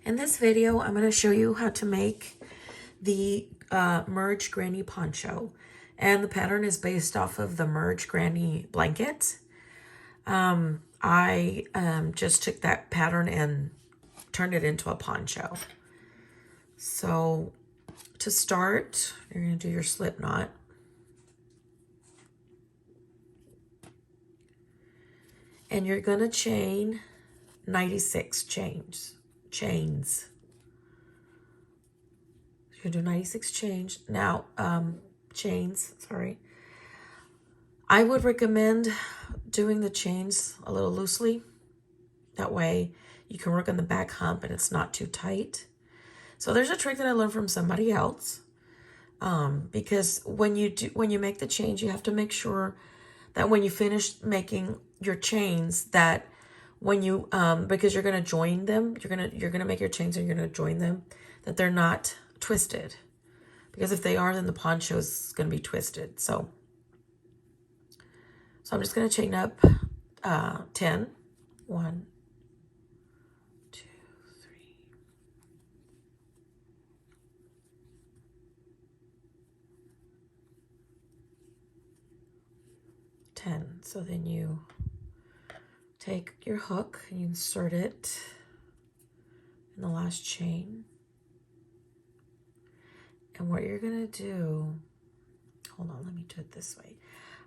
In this video, I'm going to show you how to make the Merge Granny Poncho. And the pattern is based off of the Merge Granny blanket. I just took that pattern and turned it into a poncho. So to start, you're going to do your slip knot. And you're going to chain 96 chains. You're going to do 96 chains. Now, chains, sorry. I would recommend doing the chains a little loosely. That way you can work on the back hump and it's not too tight. So there's a trick that I learned from somebody else. Because when you make the chains, you have to make sure that when you finish making your chains, that when you because you're gonna join them, you're gonna make your chains and you're gonna join them, that they're not twisted. Because if they are, then the poncho is gonna be twisted. So I'm just gonna chain up 10. 1, 2, 3. 10. So then you take your hook and you insert it in the last chain. And what you're gonna do, hold on, let me do it this way.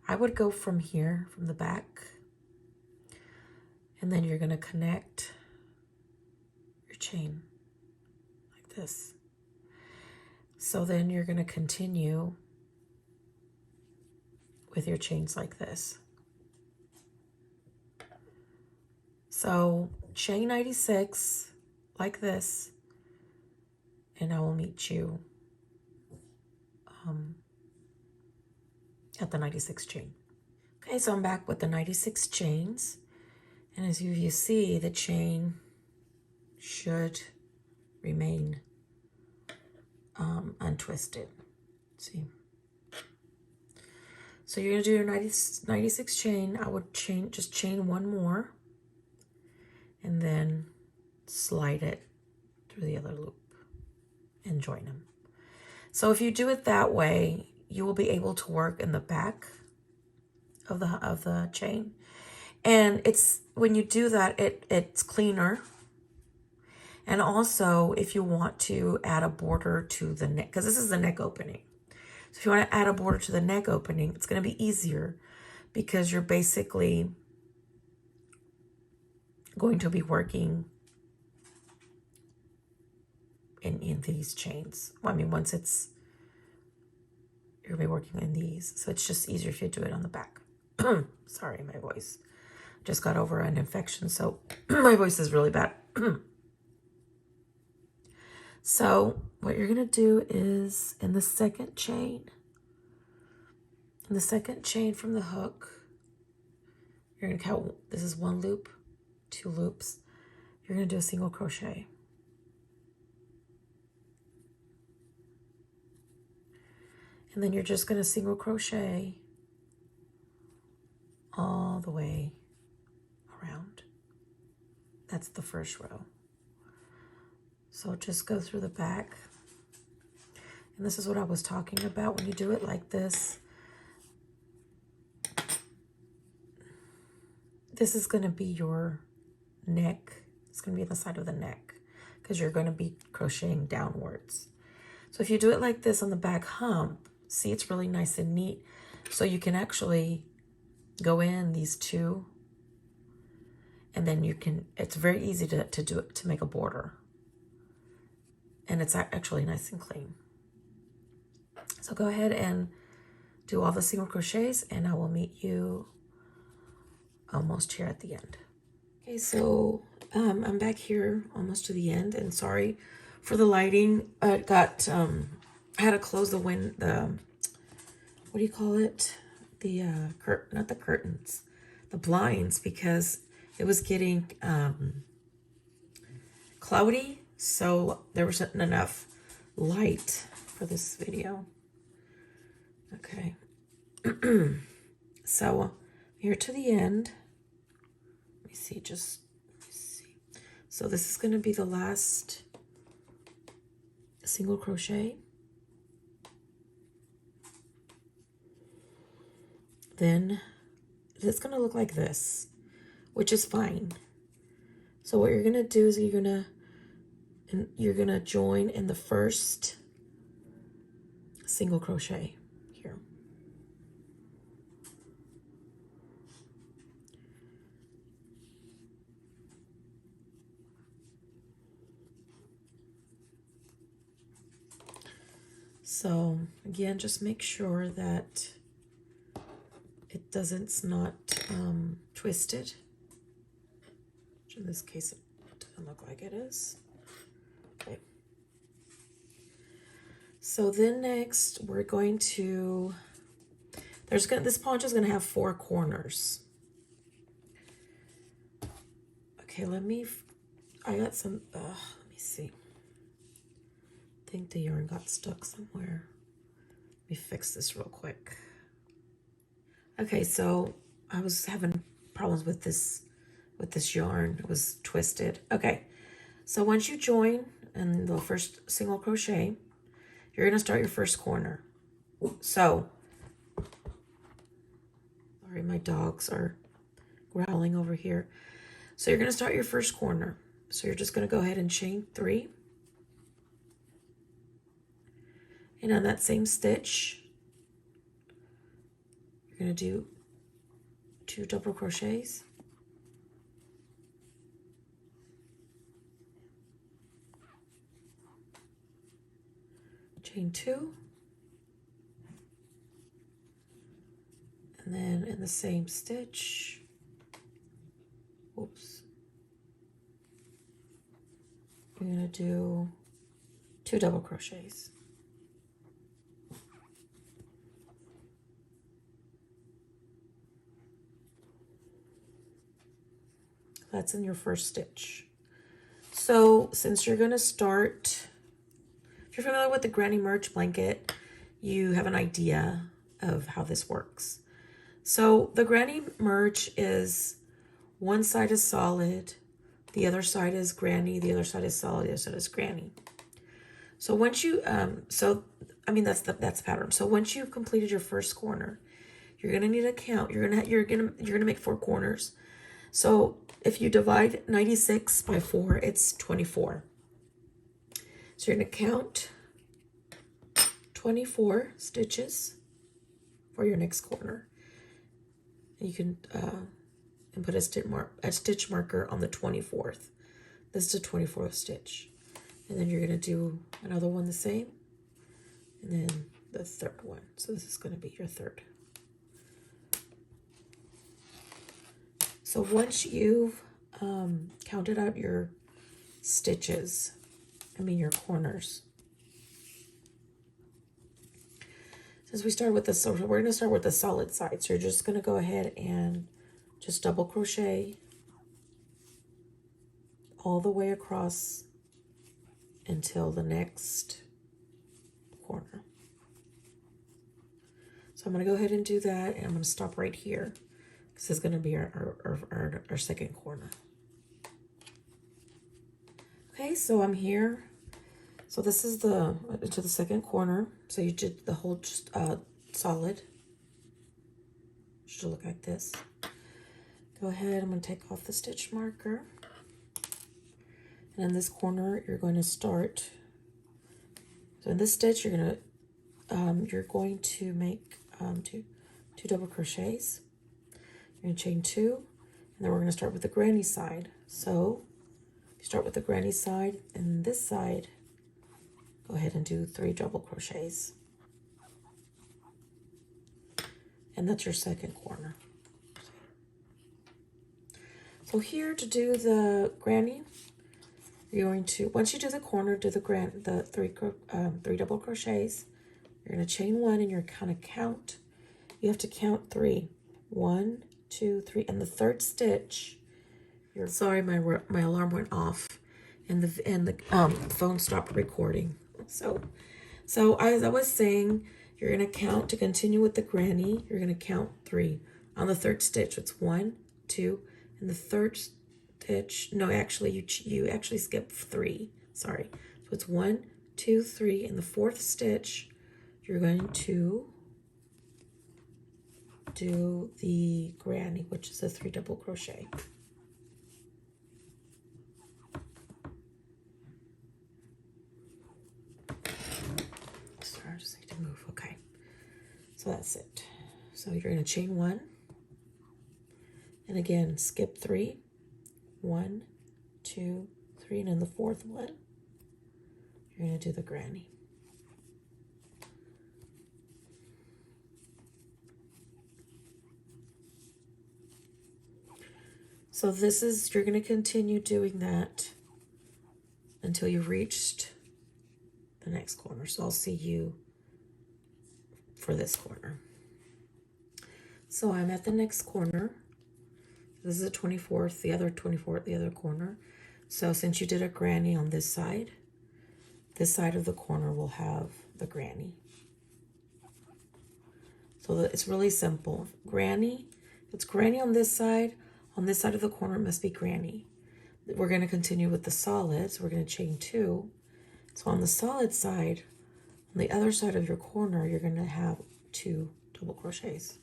I would go from here, from the back, and then you're gonna connect your chain like this. So then you're gonna continue with your chains like this. So chain 96 like this, and I will meet you at the 96 chain. Okay, so I'm back with the 96 chains, and as you see, the chain should remain untwisted. See? So you're gonna do your 96 chain. I would just chain one more, and then slide it through the other loop and join them. So if you do it that way, you will be able to work in the back of the chain. And it's when you do that, it's cleaner. And also, if you want to add a border to the neck, because this is the neck opening. So if you want to add a border to the neck opening, it's going to be easier because you're basically going to be working in these chains. Well, I mean, once you're going to be working in these. So it's just easier if you do it on the back. Sorry, my voice. Just got over an infection, so my voice is really bad. So what you're going to do is in the second chain from the hook, you're going to count, this is 1 loop, 2 loops. You're going to do a single crochet. And then you're just going to single crochet all the way around. That's the first row. So just go through the back. And this is what I was talking about. When you do it like this, this is going to be your neck. It's going to be the side of the neck because you're going to be crocheting downwards. So if you do it like this on the back hump, see, it's really nice and neat. So you can actually go in these two, and then you can, it's very easy to do it, to make a border. And it's actually nice and clean. So go ahead and do all the single crochets, and I will meet you almost here at the end. Okay, so I'm back here almost to the end, and sorry for the lighting. I had to close the what do you call it? The not the curtains, the blinds, because it was getting cloudy. So there wasn't enough light for this video. Okay. So here to the end. Let me see. So this is going to be the last single crochet, then it's going to look like this, which is fine. So what you're going to do is you're going to join in the first single crochet here. So again, just make sure that it's not twisted. Which in this case, it doesn't look like it is. Okay. So then next, we're going to, this poncho is going to have 4 corners. Okay, I got some, let me see. I think the yarn got stuck somewhere. Let me fix this real quick. Okay, so I was having problems with this yarn. It was twisted. Okay, so once you join in the first single crochet, you're gonna start your first corner. So, sorry, my dogs are growling over here. So you're gonna start your first corner. So you're just gonna go ahead and chain 3. And on that same stitch, you're going to do 2 double crochets. Chain 2. And then in the same stitch, oops, you're going to do 2 double crochets. That's in your first stitch. So since you're going to start, if you're familiar with the granny merch blanket, you have an idea of how this works. So the granny merch is one side is solid, the other side is granny, the other side is solid, the other side is granny. So once you, that's the pattern. So once you've completed your first corner, you're going to need a count. You're going to make 4 corners. So if you divide 96 by 4, it's 24. So you're going to count 24 stitches for your next corner. And you can and put a stitch marker on the 24th. This is the 24th stitch. And then you're going to do another one the same. And then the third one. So this is going to be your third. So once you've counted out your stitches, your corners. Since we started with this, so we're going to start with the solid side. So you're just going to go ahead and just double crochet all the way across until the next corner. So I'm going to go ahead and do that, and I'm going to stop right here. This is going to be our second corner. Okay, so I'm here. So this is to the second corner. So you did the whole solid. Should look like this. Go ahead, I'm going to take off the stitch marker. And in this corner, you're going to start. So in this stitch, you're going to make two double crochets. You're going to chain 2, and then we're going to start with the granny side. So you start with the granny side, and this side, go ahead and do 3 double crochets. And that's your second corner. So here to do the granny, you're going to, once you do the corner, do the 3 double crochets. You're going to chain 1, and you're going to count. You have to count 3. 1, 2, 3, and the third stitch. Sorry, my alarm went off, and the phone stopped recording. So as I was saying, you're gonna count to continue with the granny. You're gonna count 3 on the third stitch. It's 1, 2, and the third stitch. No, actually, you actually skip 3. Sorry. So it's 1, 2, 3. In the 4th stitch, you're going to do the granny, which is a 3 double crochet. Sorry, I just need to move. Okay, so that's it. So you're going to chain 1, and again skip 3, 1, 2, 3, and in the 4th one, you're going to do the granny. So this is, you're going to continue doing that until you've reached the next corner. So I'll see you for this corner. So I'm at the next corner. This is the 24th, the other 24th, the other corner. So since you did a granny on this side of the corner will have the granny. So it's really simple. Granny, it's granny on this side of the corner, it must be granny. We're going to continue with the solids. We're going to chain 2. So on the solid side, on the other side of your corner, you're going to have 2 double crochets.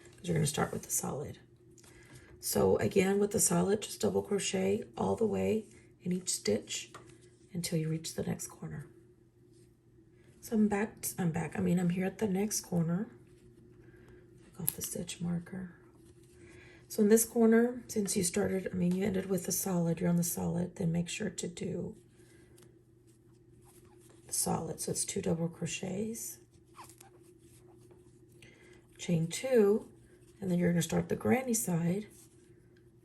Because you're going to start with the solid. So again, with the solid, just double crochet all the way in each stitch until you reach the next corner. So I'm here at the next corner. Take off the stitch marker. So in this corner, since you started, you ended with the solid, you're on the solid, then make sure to do the solid. So it's 2 double crochets, chain 2, and then you're going to start the granny side.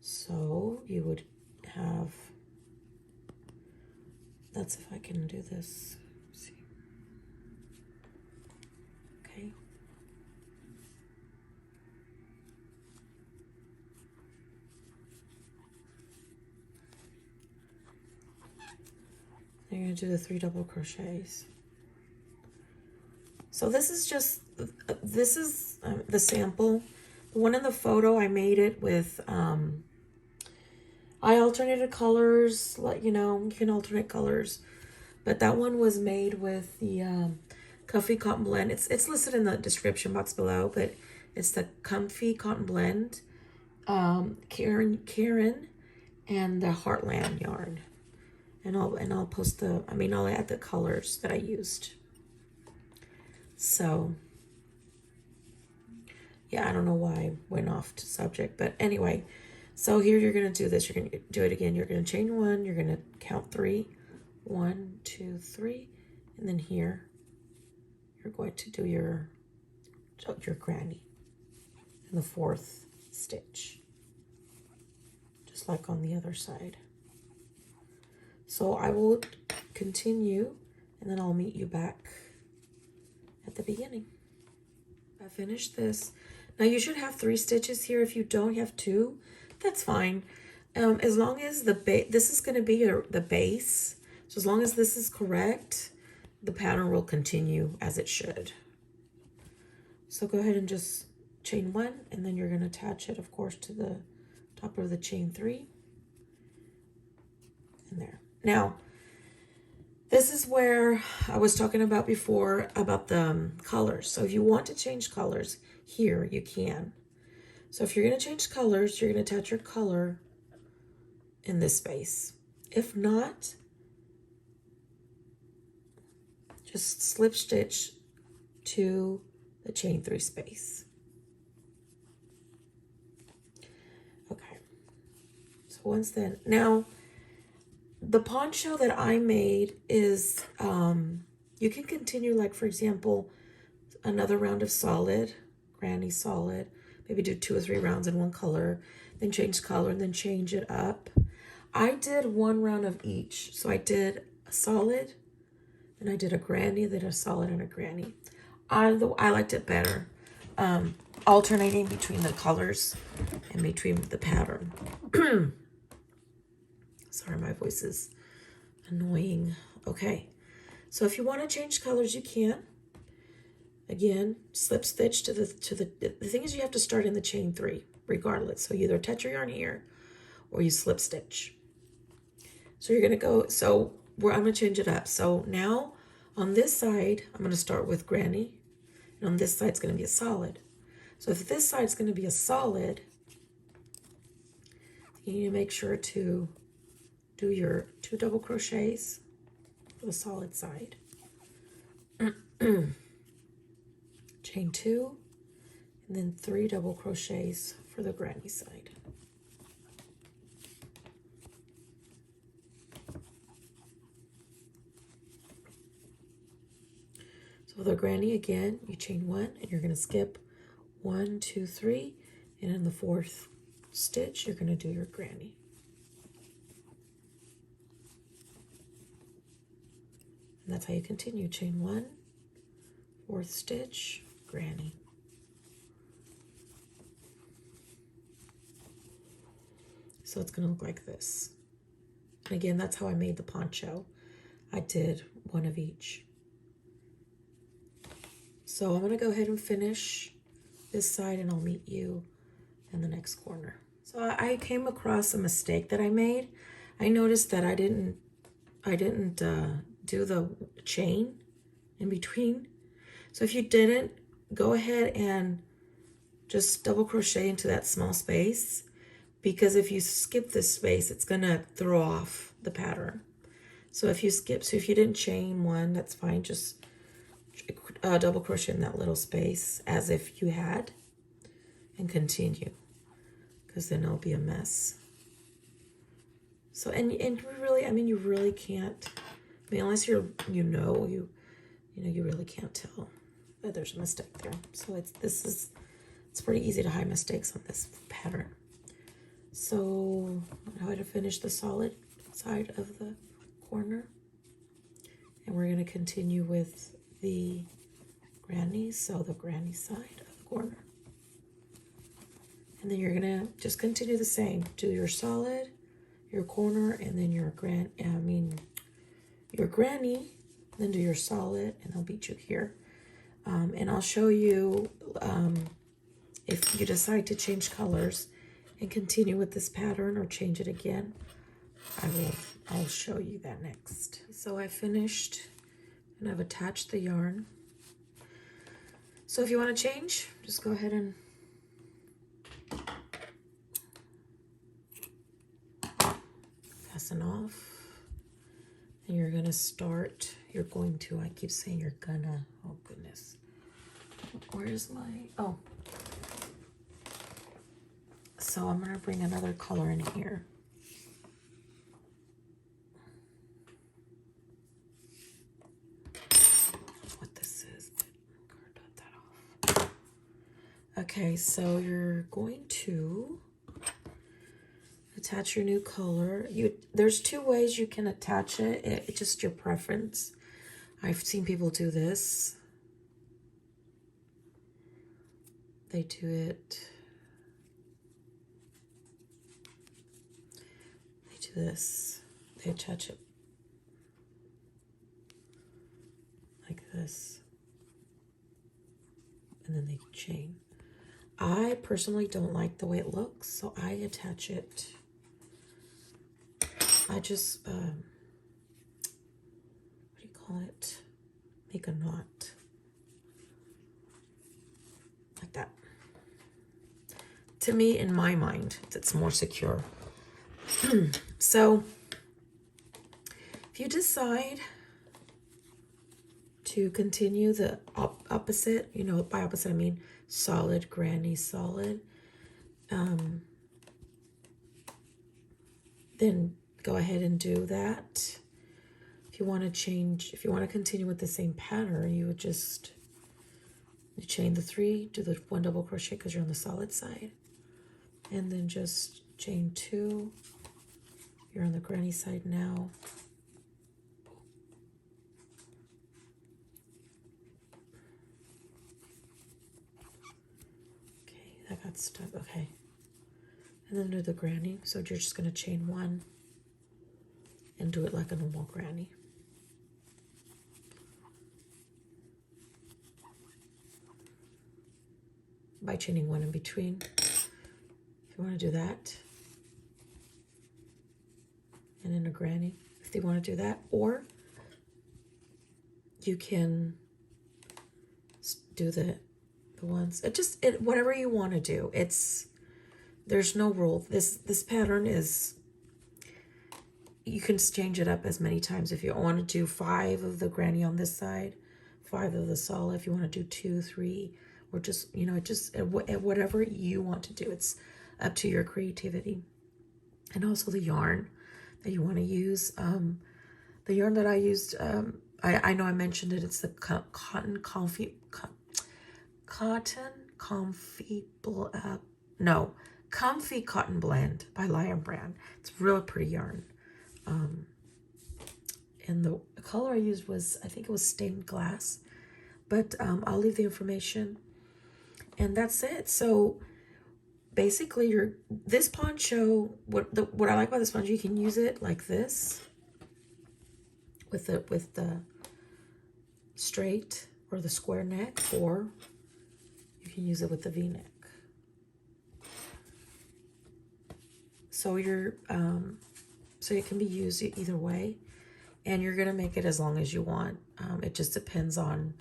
So you would have, that's if I can do this. Let's see. Okay. You're going to do the 3 double crochets. So this is just, the sample. The one in the photo, I made it with, I alternated colors, you can alternate colors. But that one was made with the Comfy Cotton Blend. It's listed in the description box below, but it's the Comfy Cotton Blend, Caron, and the Heartland yarn. And I'll post I'll add the colors that I used. So, yeah, I don't know why I went off to subject, but anyway, so here you're going to do this. You're going to do it again. You're going to chain 1. You're going to count 3. 1, 2, 3. And then here, you're going to do your granny in the 4th stitch, just like on the other side. So I will continue, and then I'll meet you back at the beginning. I finished this. Now you should have 3 stitches here. If you don't have 2, that's fine. As long as this is going to be the base. So as long as this is correct, the pattern will continue as it should. So go ahead and just chain 1, and then you're going to attach it, of course, to the top of the chain 3. And there. Now, this is where I was talking about before about the colors. So if you want to change colors here, you can. So if you're going to change colors, you're going to attach your color in this space. If not, just slip stitch to the chain 3 space. Okay. So once then, now the poncho that I made is, you can continue, like, for example, another round of solid, granny solid, maybe do 2 or 3 rounds in one color, then change color, and then change it up. I did 1 round of each. So I did a solid, then I did a granny, then a solid and a granny. I liked it better, alternating between the colors and between the pattern. Sorry, my voice is annoying. Okay, so if you want to change colors, you can. Again, slip stitch to the thing is, you have to start in the chain 3 regardless. So you either attach your yarn here or you slip stitch. So you're gonna go, so I'm gonna change it up. So now on this side, I'm gonna start with granny, and on this side it's gonna be a solid. So if this side's gonna be a solid, you need to make sure to do your 2 double crochets for the solid side. Chain 2, and then 3 double crochets for the granny side. So the granny again, you chain 1, and you're going to skip 1, 2, 3, and in the 4th stitch, you're going to do your granny. And that's how you continue. Chain 1, 4th stitch, granny. So it's going to look like this. And again, that's how I made the poncho. I did 1 of each. So I'm going to go ahead and finish this side, and I'll meet you in the next corner. So I came across a mistake that I made. I noticed that I didn't do the chain in between. So if you didn't, go ahead and just double crochet into that small space, because if you skip this space, it's gonna throw off the pattern. So if you didn't chain 1, that's fine. Just double crochet in that little space as if you had, and continue, because then it'll be a mess. So and really, I mean, you really can't. I mean, unless you really can't tell that there's a mistake there. So it's pretty easy to hide mistakes on this pattern. So now to finish the solid side of the corner, and we're going to continue with the granny. So the granny side of the corner, and then you're going to just continue the same. Do your solid, your corner, and then your granny, then do your solid, and I'll beat you here. And I'll show you if you decide to change colors and continue with this pattern or change it again. I'll show you that next. So I finished, and I've attached the yarn. So if you want to change, just go ahead and fasten off. And you're gonna start, I keep saying you're gonna, oh goodness. Where's my, oh. So I'm gonna bring another color in here. What this is, but that off. Okay, so you're going to attach your new color. There's 2 ways you can attach it. It's just your preference. I've seen people do this. They do this. They attach it like this, and then they chain. I personally don't like the way it looks, so I attach it. I just, what do you call it? Make a knot. Like that. To me, in my mind, it's more secure. So, if you decide to continue the opposite, by opposite I mean solid, granny, solid, then go ahead and do that. If you want to continue with the same pattern, you would just chain the 3, do the 1 double crochet because you're on the solid side, and then just chain 2. You're on the granny side now. Okay, that got stuck. Okay. And then do the granny. So you're just going to chain 1 and do it like a normal granny. By chaining 1 in between. If you want to do that. And then a granny. you want to do that, or you can do the ones. Whatever you want to do. There's no rule. This pattern is, you can change it up as many times if you want to do 5 of the granny on this side, 5 of the Sala. If you want to do 2, 3, or just, you know, whatever you want to do. It's up to your creativity. And also the yarn that you want to use. The yarn that I used, I know I mentioned it. It's the Cotton Comfy Cotton Blend by Lion Brand. It's real pretty yarn. And the color I used was, I think it was stained glass, but I'll leave the information. And that's it. So basically, this poncho, what I like about this poncho, you can use it like this with the straight or the square neck, or you can use it with the V-neck. So so it can be used either way, and you're gonna make it as long as you want. It just depends on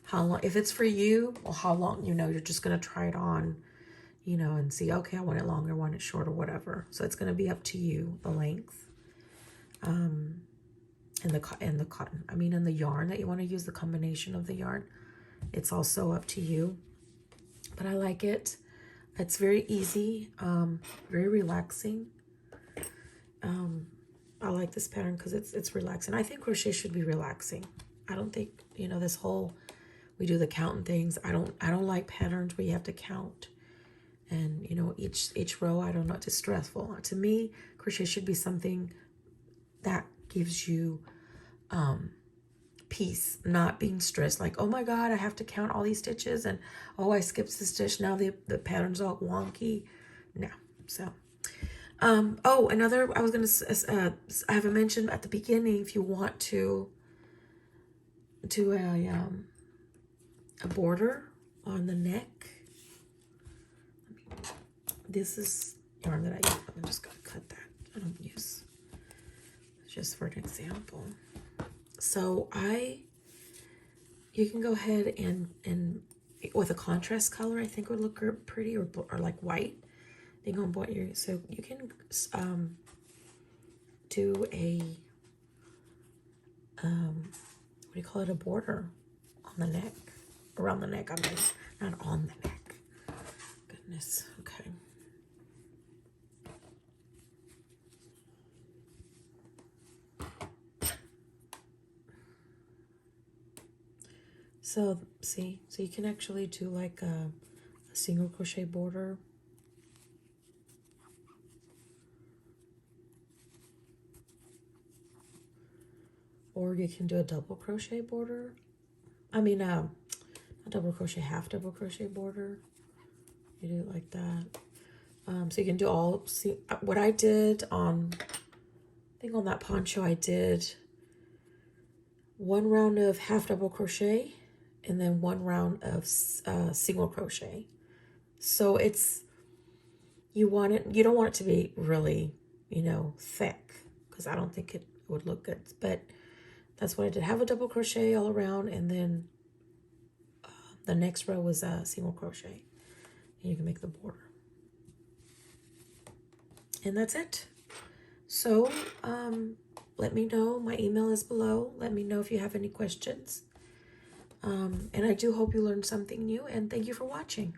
how long. If it's for you, or how long, you know, you're just gonna try it on, you know, and see, okay, I want it longer, I want it shorter, whatever. So it's gonna be up to you, the length, and the cotton. I mean, and the yarn that you want to use, the combination of the yarn. It's also up to you. But I like it. It's very easy, very relaxing. I like this pattern because it's relaxing. I think crochet should be relaxing. I don't think, you know, this whole, we do the counting things. I don't like patterns where you have to count. And, you know, each row, I don't know, it's stressful. To me, crochet should be something that gives you peace, not being stressed. Like, oh my God, I have to count all these stitches, and oh, I skipped the stitch. Now the pattern's all wonky. No. So, oh, another, I was going to, I haven't mentioned at the beginning, if you want to do a border on the neck. This is yarn that I use. I'm just going to cut that. I don't use, just for an example. So you can go ahead and with a contrast color, I think would look pretty, or like white. Thing on what you, so you can do a what do you call it, a border on the neck, around the neck. I mean, not on the neck. Goodness. Okay. So see, so you can actually do like a single crochet border. Or you can do a double crochet border. I mean, a double crochet, half double crochet border. You do it like that. So you can do all, see what I did on, I think on that poncho, I did 1 round of half double crochet and then 1 round of single crochet. So it's, you don't want it to be really, you know, thick, because I don't think it would look good, but that's what I did. Have a double crochet all around, and then the next row was a single crochet, and you can make the border. And that's it. So let me know. My email is below. Let me know if you have any questions. And I do hope you learned something new, and thank you for watching.